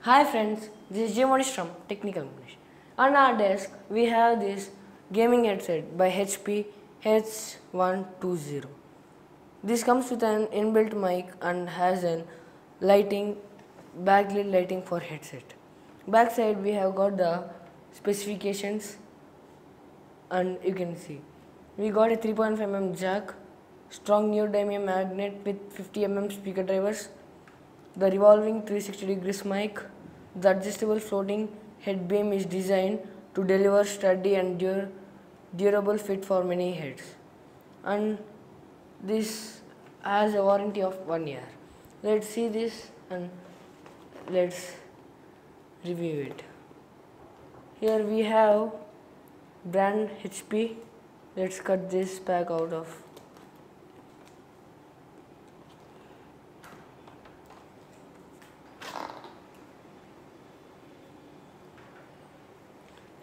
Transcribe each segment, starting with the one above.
Hi friends, this is Monish from Technical Monish. On our desk, we have this gaming headset by HP H120. This comes with an inbuilt mic and has an lighting, backlit lighting for headset. Backside we have got the specifications and you can see. We got a 3.5mm jack, strong neodymium magnet with 50mm speaker drivers, the revolving 360 degrees mic. The adjustable floating head beam is designed to deliver sturdy and durable fit for many heads. And this has a warranty of 1 year. Let's see this and let's review it. Here we have brand HP. Let's cut this pack out of.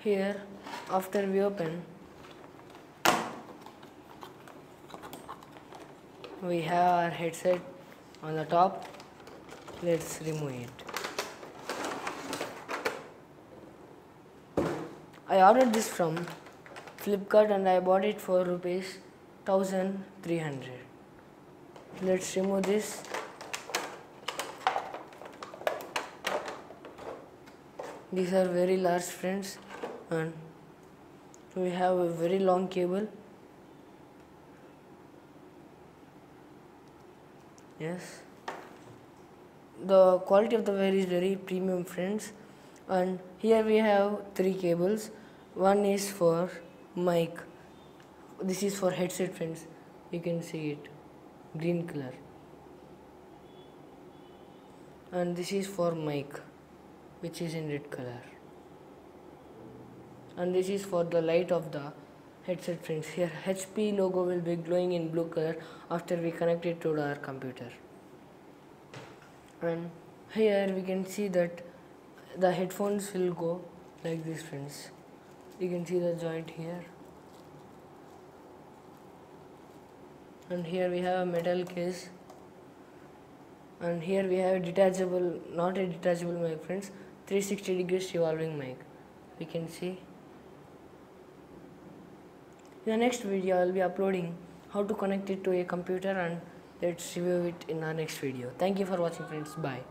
Here, after we open, we have our headset on the top. Let's remove it. I ordered this from Flipkart and I bought it for rupees 1300. Let's remove this. These are very large, friends, and we have a very long cable. Yes, the quality of the wire is very premium, friends. And here we have 3 cables. One is for mic. This is for headset, friends. You can see it, green color. And this is for mic, which is in red color. And this is for the light of the headset, friends. Here HP logo will be glowing in blue color after we connect it to our computer. And here we can see that the headphones will go like this, friends. You can see the joint here. And here we have a metal case. And here we have a detachable, not a detachable mic, friends, 360 degrees revolving mic. We can see. In the next video, I will be uploading how to connect it to a computer, and let's review it in our next video. Thank you for watching, friends. Bye.